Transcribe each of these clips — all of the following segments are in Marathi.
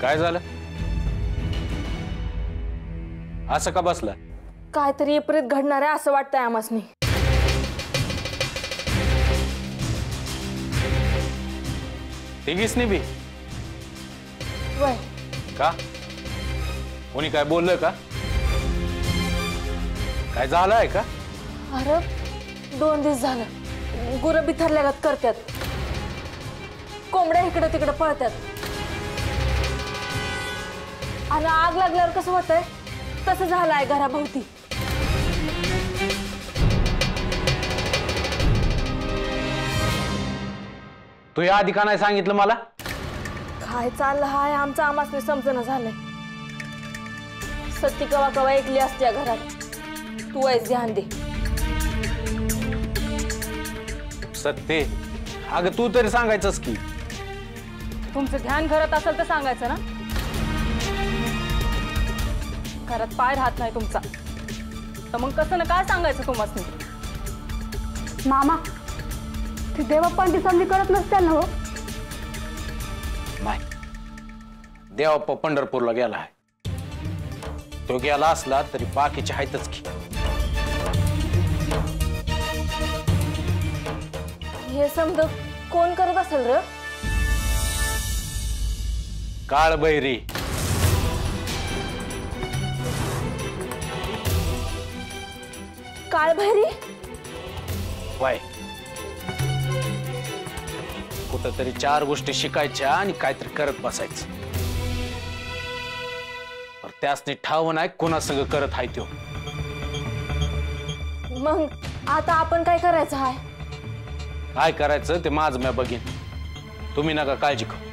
काय झालं? असं का बसला? काहीतरी विपरीत घडणार आहे असं वाटतंय आम्हासनी. तिघीसनी बी? वय का? कोणी काय बोललं का? काय झालंय का? अरे 2 दिवस झालं गुरं बिथरल्यागत करतात, कोंबड्या इकडे तिकडे पळतात आणि आग लागल्यावर कसं होतंय तसं झालंय घराभोवती. तू या आधी का नाही सांगितलं मला? काय चाललं हाय आमचं आम्हासनी समजणं झालंय. सत्ती कवा कवा ऐकली असते घरात. तू आहेस ध्यान दे. सत्ते, अगं तू तरी सांगायचंस की. तुमचं ध्यान घरात असेल तर सांगायचं ना. घरात पाय राहत नाही तुमचा तर मग कसं ना काय सांगायचं तुम्हासनी. मामा ते देवप्पांची संधी करत नसत्याल ना? हो नाही, देवप्पा पंढरपूरला गेला आहे. तो गेला असला तरी बाकीचे आहेतच की. हे समज कोण करत असेल र? काळभैरी. काळभैरी? वय कुठंतरी 4 गोष्टी शिकायच्या आणि काहीतरी करत बसायचं. पर त्यासनी ठाव नाही कोणासंग करत आहे त्यो. मग आता आपण काय करायचं आहे? काय करायचं ते माझं मी बघीन. तुम्ही नका काळजी करू.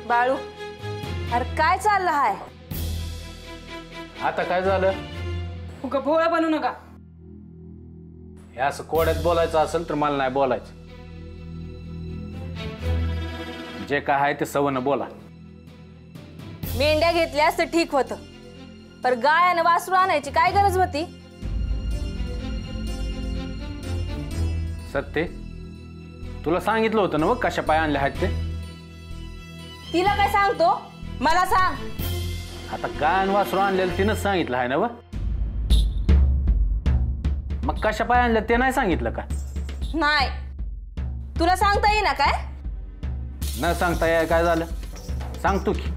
बाळू, अरे काय चाललं हाय? आता काय झालं? उगा भोळा बनू नका. हे असं कोड्यात बोलायचं असेल तर मला नाही बोलायचं. जे काय आहे ते सवनं बोला. मेंढ्या घेतल्यास तर ठीक होतं, पर गाय आणि वासरू आणायची काय गरज होती? सत्ते, तुला सांगितलं होतं ना मग कशा पाय आणल्या आहेत ते. तिला काय सांगतो? मला सांग. आता गाय आणि वासरू आणलेलं तिनंच सांगितलं आहे ना व. मग कशा पाय आणल्या ते नाही सांगितलं का? नाही. तुला सांगता येईना काय? न सांगता याय काय झालं? सांगतो की.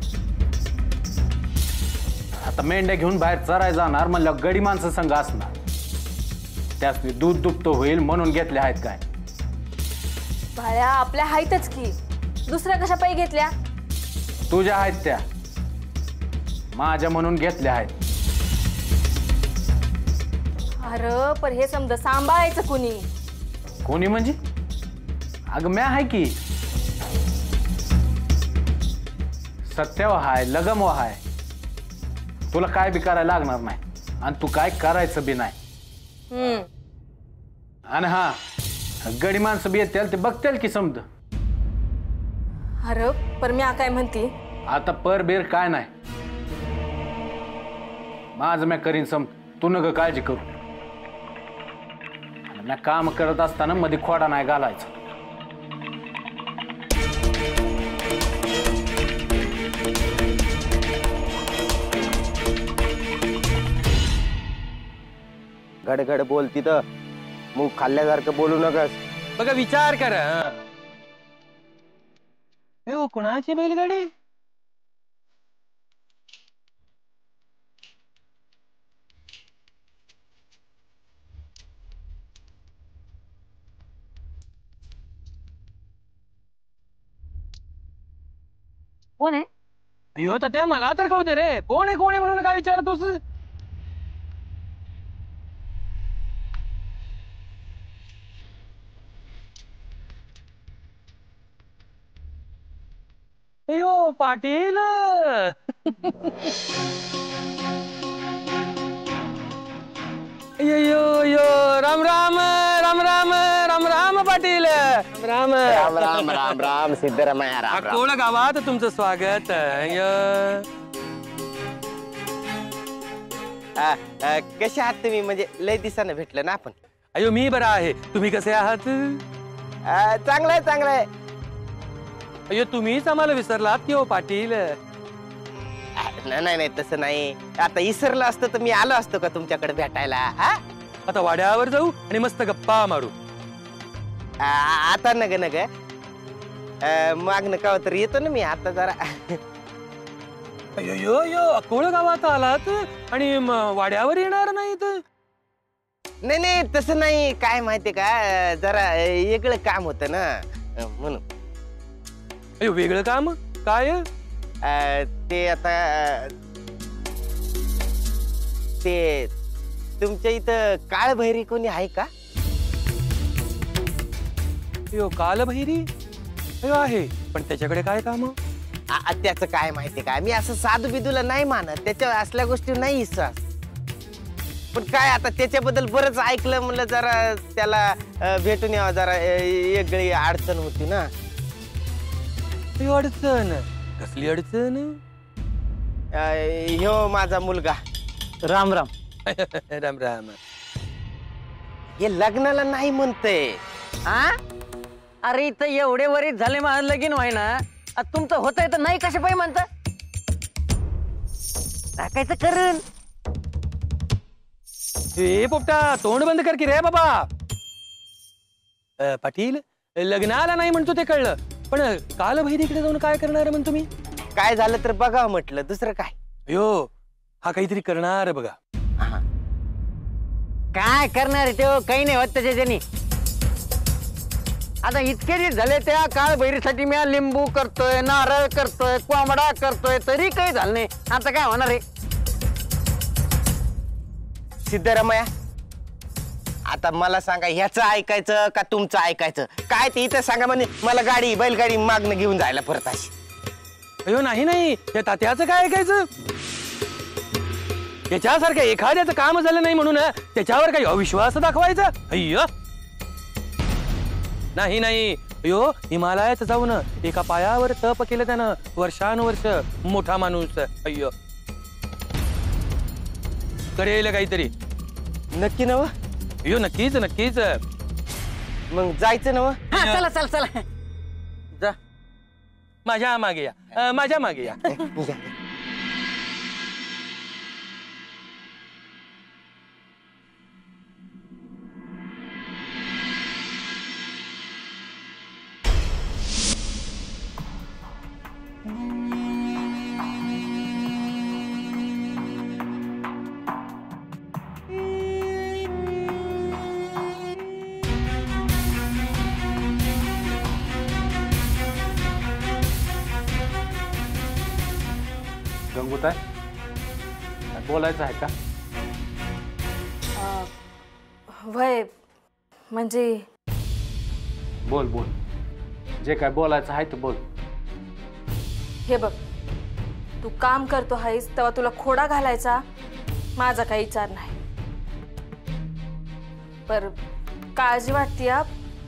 आता मेंढ्या घेऊन बाहेर चराय जाणार म्हणलं गडी माणसं संघ असणार. त्यासनी दूध दुभत होईल म्हणून घेतले आहेत काय? भाड्या आपल्या हायतच की. दुसऱ्या कशा पायी घेतल्या? तुझ्या आहेत त्या. माझ्या म्हणून घेतल्या आहेत. अरे पण हे समजा सांभाळायचं कुणी? कोणी म्हणजे? अगं म्या आहे की. सत्याव हाय, लगम हाय. तुला काय बी करायला लागणार नाही आणि तू काय करायचं बी नाही. आणि हा गडी माणसं बी येतील ते बघतील की समज. अरे पर मी काय म्हणते? आता पर बेर काय नाही. माझं मी करीन सम. तू नग काळजी करू. मी काम करत असताना मध्ये खोडा नाही घालायचा. घड बोल तिथं. मूग खाल्ल्यासारखं बोलू नकस. बघा विचार करा. हो कोणाची बैलगाडी? कोण आहे? अयो तात्या मला तर कळू दे रे, कोण आहे म्हणून काय विचारतोस? अयो पाटील. अयो यो राम राम राम राम राम राम पाटील. राम राम राम राम राम सिद्धरामया राम राम. अकोला गावात तुमचं स्वागत. कसे आहात तुम्ही? म्हणजे लय दिवसानं भेटलं ना आपण. अयो मी बरा आहे, तुम्ही कसे आहात? चांगलं आहे चांगलं आहे. अयो तुम्हीच आम्हाला विसरलात की हो पाटील? नाही नाही तसं नाही. आता इसरलं असतं तर मी आलो असतो का तुमच्याकडे भेटायला? हा आता वाड्यावर जाऊ आणि मस्त गप्पा मारू. आता नग नग मागणं का तर येतो ना मी आता जरा. अयो यो यो अकोला गावात आलात आणि वाड्यावर येणार नाहीत? नाही नाही तसं नाही. काय माहितीये का, जरा वेगळं काम होतं ना म्हणून. अयो वेगळं काम काय? ते आता ते तुमच्या इथं काळभैरी कोणी आहे का? अयो कालभैरी? अयो आहे, पण त्याच्याकडे काय काम? त्याचं काय माहितीये का, मी असं साधू बिदूला नाही मानत, त्याच्या असल्या गोष्टी नाही विश्वास. पण काय आता त्याच्याबद्दल बरंच ऐकलं, म्हणलं जरा त्याला भेटून यावं. जरा वेगळी अडचण होती ना. अयो अडचण? कसली अडचण? ह्यो माझा मुलगा. राम राम. राम राम. हे लग्नाला नाही म्हणतंय. हा? अरे इथं एवढे वरीत झाले मला लगीन व्हाय ना, तुमचं होतंय तर नाही कसे पाहिजे म्हणता? टाकायचं करण. ए पोपटा तोंड बंद कर की रे बाबा. पाटील लग्नाला नाही म्हणतो ते कळलं, पण कालभैरीकडे जाऊन काय करणार म्हणतो मी? काय झालं तर बघा म्हटलं, दुसरं काय. अयो हा काहीतरी करणार बघा. काय करणार आहे तो? काही नाही होत त्याच्या ज्यानी. आता इतके दिवस झाले त्या काळ बैरीसाठी मी लिंबू करतोय, नारळ करतोय, कोंबडा करतोय, तरी काही झालं नाही. आता काय होणार आहे? सिद्धरामया, आता मला सांगा, ह्याचं ऐकायचं का तुमचं ऐकायचं? काय ते इथं सांगा. म्हणे मला गाडी बैलगाडी मागणं घेऊन जायला परत अशी. अयो नाही नाही, त्या तात्याचं काय ऐकायचं? त्याच्यासारखं एखाद्याचं काम झालं नाही म्हणून त्याच्यावर काही अविश्वास दाखवायचा? अय्यो नाही नाही. अयो हिमालयात जाऊन एका पायावर तप केलं त्यानं वर्षानुवर्ष. मोठा माणूस. अय्यो करेल काहीतरी. नक्की नव? अयो नक्कीच नक्कीच. मग जायचं नव? हा, चला चला चला जा माझ्या मागे या, माझ्या मागे या. गंगूताई बोलायचं आहे का? वय म्हणजे बोल बोल, जे काय बोलायचं आहे ते बोल. हे बघ, तू काम करतो आहेस तेव्हा तुला खोडा घालायचा माझा काही विचार नाही. पर काळजी वाटते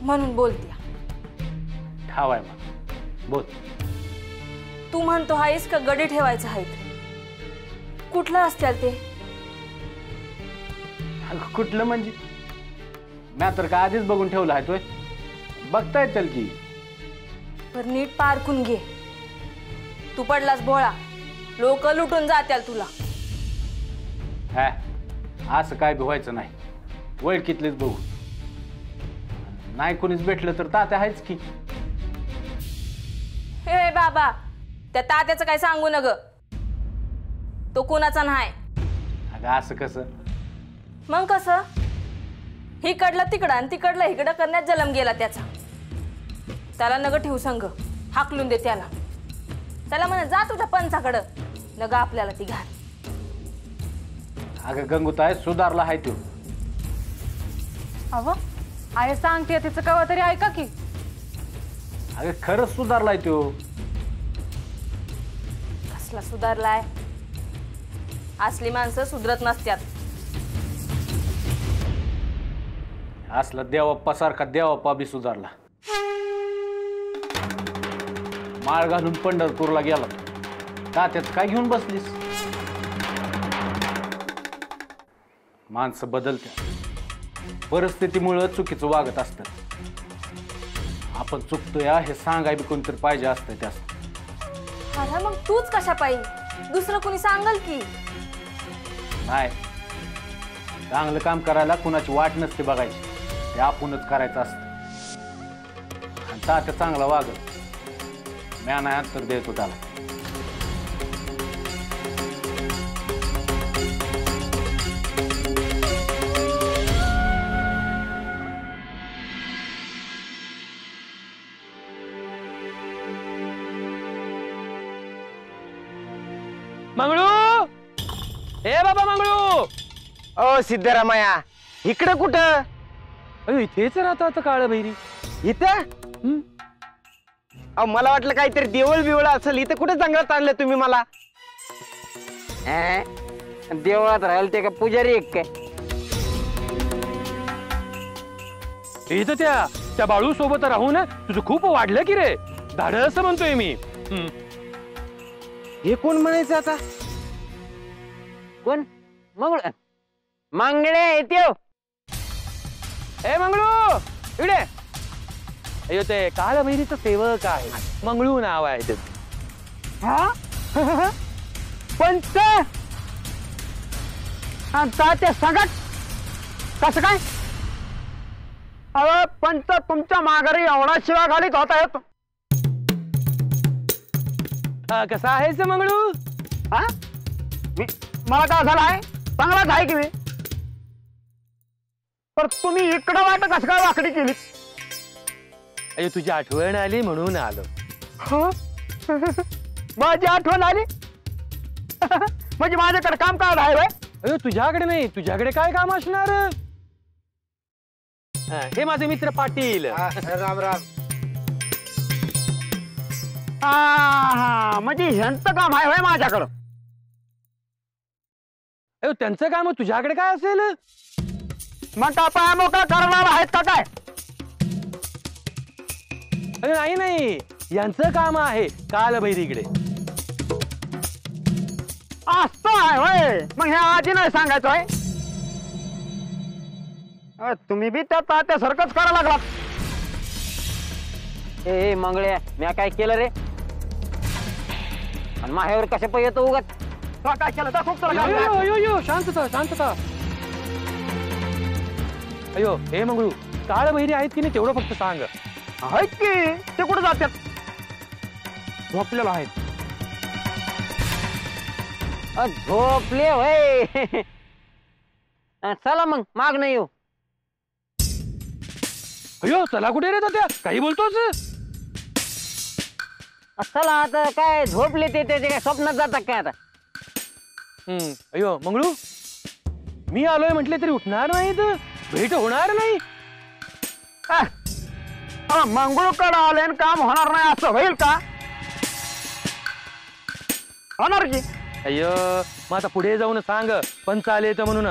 म्हणून बोलते. ठाव आहे मग, बोल. तू म्हणतो आहेस का गडी ठेवायचं आहे? कुठलं असतील ते? कुठलं म्हणजे? मी तर का आधीच बघून ठेवलं आहे. तोय बघता येतील की. पर नीट पारखून घे. तू पडलास भोळा, लोक लुटून जातील तुला. हा असं काय बी व्हायचं नाही. ओळखीतलेच बघू. नाही कोणीच भेटलं तर तात्या आहेच की. हे बाबा, त्या तात्याचं काय सांगू न ग. तो कुणाचा नाही. अगं असं कसं? मग कसं? हिकडलं तिकडं आणि तिकडलं हिकडं करण्यात जलम गेला त्याचा. त्याला नग ठेवू संग, हाकलून दे त्याला. त्याला म्हणा जा तुझ्या पंचाकडं लगा आपल्याला ती घाल. अगं गंगूताई सुधारला आहे तो. अव आहे सांगते तिचं कवा तरी ऐका की. अगं खरंच सुधारलाय तो. कसला सुधारलाय? असली माणसं सुधरत नसत्यात. असला देवाप्पा सारखा देवाप्पा बी सुधारला. माळ घालून पंढरपूरला गेला. तात्यात काय घेऊन बसलीस? माणसं बदलतात, परिस्थितीमुळे चुकीचं वागत असतात. आपण चुकतोय हे सांगाय बी कोणतरी पाहिजे असतं त्यास. अरे मग तूच कशा पाहिजे? दुसरं कोणी सांगल की. नाही, चांगलं काम करायला कुणाची वाट नसते बघायची, ते आपणच करायचं असतं. आणि तात्या चांगला वागत, म्या नाही अंतर देतो त्याला. मंगळू, ए बाबा मंगळू. ओ सिद्धरामया, इकडे कुठं? अयो इथेच राहतो आता काळ भैरी. इथं? अहो मला वाटलं काहीतरी देवळ बिवळ असेल. इथं कुठे जंगलात आणलं तुम्ही मला? देवळात राहील ते का पुजारी एक काय? इथं त्या बाळू सोबत राहून तुझं खूप वाढलं की रे. धाडस म्हणतोय मी. हे कोण म्हणायचं आता? कोण? मंगळ मांगडे येते. ए मंगळू इकडे. अयो ते काळ भैरीचं सेवक आहे, मंगळू नाव आहे ते. पंच तात्या सांगत कसं काय? अहो पंच तुमच्या माघारी एवढा शिवा घालीत होता येतो. कसा आहेस मंगळू? हा मला काय झालं आहे? चांगलाच आहे की मी. तर तुम्ही इकडं वाट कसं काय वाकडी केली? अयो तुझी आठवण आली म्हणून आलो. माझी आठवण आली म्हणजे माझ्याकडे काम काय आहे? अयो तुझ्याकडे नाही, तुझ्याकडे काय काम असणार? हे माझे मित्र पाटील. राम राम. हा म्हणजे ह्यांचं काम आहे होय माझ्याकडं. अयो त्यांचं काम तुझ्याकडे काय असेल? मग का पाया मोकळा करणार आहेत का काय? अरे नाही नाही, यांचं काम आहे कालभैरीकडे. असं आहे होय. मग हे आधी नाही सांगायचं आहे. तुम्ही बी त्या तात्यासारखंच करायला लागलात. ए मंगळ्या, मी काय केलं रे? आणि माझ्यावर कशा पाहिजे तो उगाच काय केलं तर खूप अयो शांतता शांतता. अयो हे मंगळू, काळ बहिरी आहेत की नाही तेवढं फक्त सांग. आहेत की, ते कुठे जातात? झोपलेलो आहेत. झोपले होय. चला मग माग नाही येऊ. अयो चला कुठे रे त्या? काही बोलतोस? चला आता काय झोपले ते काय स्वप्नात जातात काय आता? अयो मंगळू, मी आलोय म्हटले तरी उठणार नाहीत, भेट होणार नाही. मंगळूकडे आले काम होणार नाही असं होईल का? होणार की. अय्यो मग आता पुढे जाऊन सांग पंच आले तर म्हणून.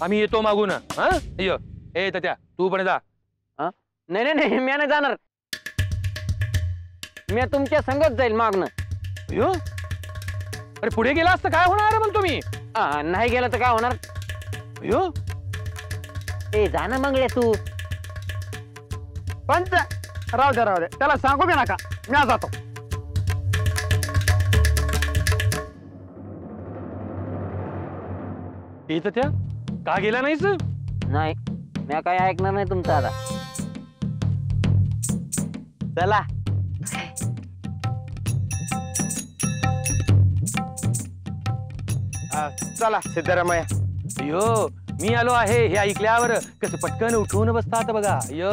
आम्ही येतो मागून. अय्यो ए त्या तू पण जा. नाही नाही मी नाही जाणार. मी तुमच्या संगत जाईल मागणं. अय्यो अरे पुढे गेला असतं काय होणार म्हणतो मी. नाही गेलं तर काय होणार? अय्यो ए जा ना मंगळे तू. पंच राहू दे त्याला सांगू बी नका, मी जातो. इथं त्या का गेला नाहीस? नाही मी काय ऐकणार नाही तुमचं आता. चला. चला सिद्धरामया. अयो मी आलो आहे हे ऐकल्यावर कसं पटकन उठून बसतात बघा. अयो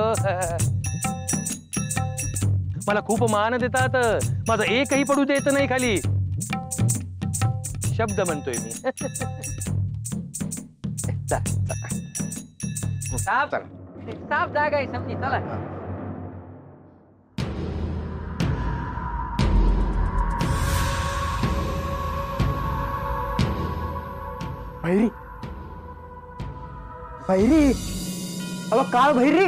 मला खूप मान देतात. माझं एकही पडू देत नाही खाली. शब्द म्हणतोय मी. साफ साफ जागा आहे समजी. चला भैरी भैरी अव काळ भैरी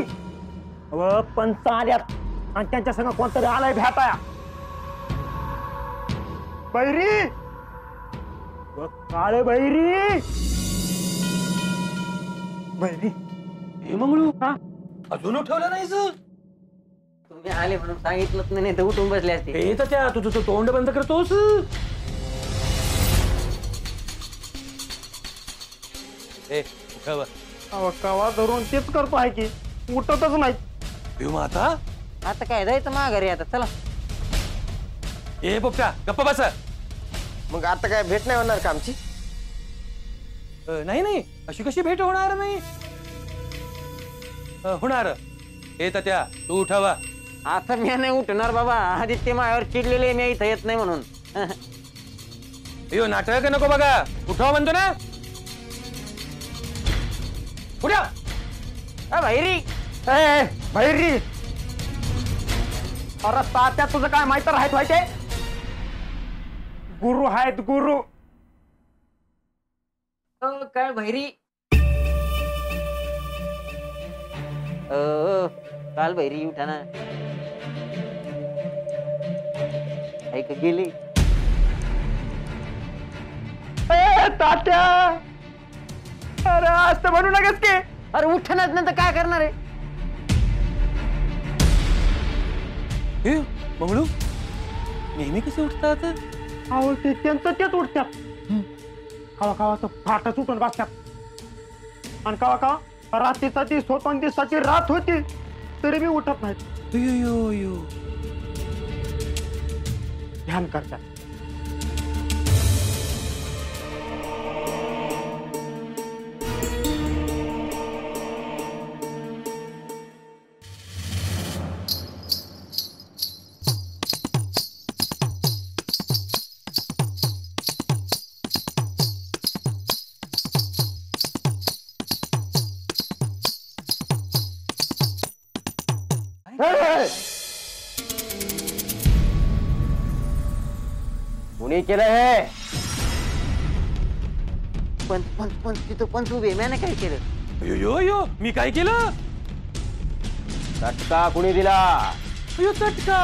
अव पंच आल्यात आणि त्यांच्या संग कोणतरी आलाय भेटाया. भैरी काळ भैरी भैरी हे मंगळू अजून उठवलं नाहीस. तुम्ही आले म्हणून सांगितलंच नाही तर उठून बसले असते. हे तर त्या तुझं तोंड बंद करतोस. ए उठाव. अव कवा धरून तेच करतो आहे की उठतच नाही. माता आता काय जायचं माघारी आता. चला ए पोपटा गप्पा बस. मग आता काय भेट नाही होणार का आमची? नाही नाही अशी कशी भेट होणार नाही. होणार. हे तर त्या तू उठावा. आता मी नाही उठणार बाबा. आदित्य मायावर चिडलेले मी इथं येत नाही म्हणून. अयो नाटक नको बघा. उठावा म्हणतो ना. उठा भैरी भैरी अरे तात्या तुझं काय माहित राहत व्हायचे. गुरु आहेत गुरु. काय भैरी काल भैरी उठा ना. ऐक गेली तात्या अरे आज तर म्हणू नका की. अरे उठणार नंतर काय करणार आहे. हे मंगळू नेहमी कसे उठतात. अहो ते त्यांचं तेच उठतात. कवा कवा फाटच उठून बसतात. आणि कवा कवा रात्रीसाठी स्वतंत्रीसाठी रात होती तरी मी उठत नाहीत. ध्यान करतात. कोणी केलं हे. पंच तिथं पंच उभे. मी काय केलं. यो मी काय केलं. झटका कुणी दिला. अयो चटका.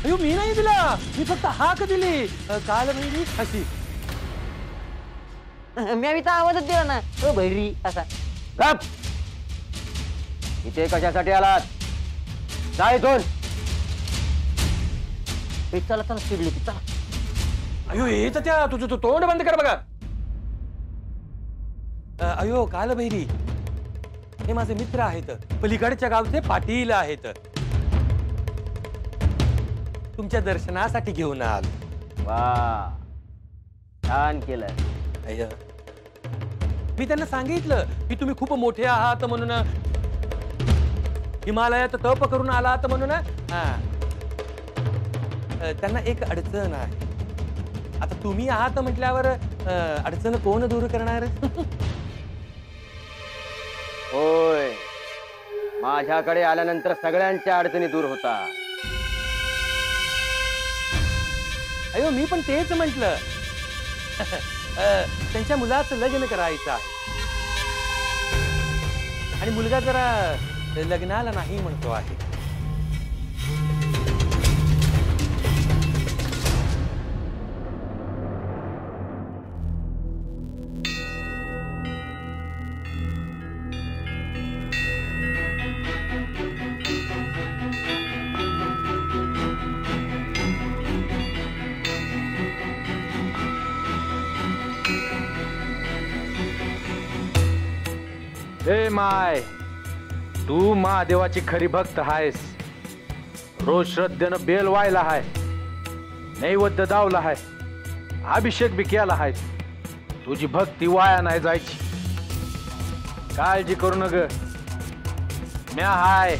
अयो मी नाही दिला. मी फक्त हाक दिली. काल म्हणजे अशी. मी तर आवाजच दिला ना. तो भैरी असा. गप. इथे कशासाठी आलात. काय दोन. चला चला चिडली ती. चला. अयो हे तर त्या तुझं तू तोंड बंद कर बघा. अयो काल भैरी हे माझे मित्र आहेत. पलीकडच्या गावचे पाटील आहेत. तुमच्या दर्शनासाठी घेऊन आल. वा छान केलं. अय्य मी त्यांना सांगितलं की तुम्ही खूप मोठे आहात म्हणून. हिमालयात तप करून आलात म्हणून. त्यांना एक अडचण आहे. आता तुम्ही आहात म्हटल्यावर अडचण कोण दूर करणार. होय माझ्याकडे आल्यानंतर सगळ्यांच्या अडचणी दूर होतात. अयो मी पण तेच म्हटलं. त्यांच्या मुलाचं लग्न करायचं आहे आणि मुलगा जरा लग्नाला नाही म्हणतो आहे. ए माय तू महादेवाची खरी भक्त आहेस. रोज श्रद्धेनं बेल व्हायला आहे. नैवेद्य दावला आहे. अभिषेक बी केला आहे. तुझी भक्ती वाया नाही जायची. काळजी करू नका. म्या हाय.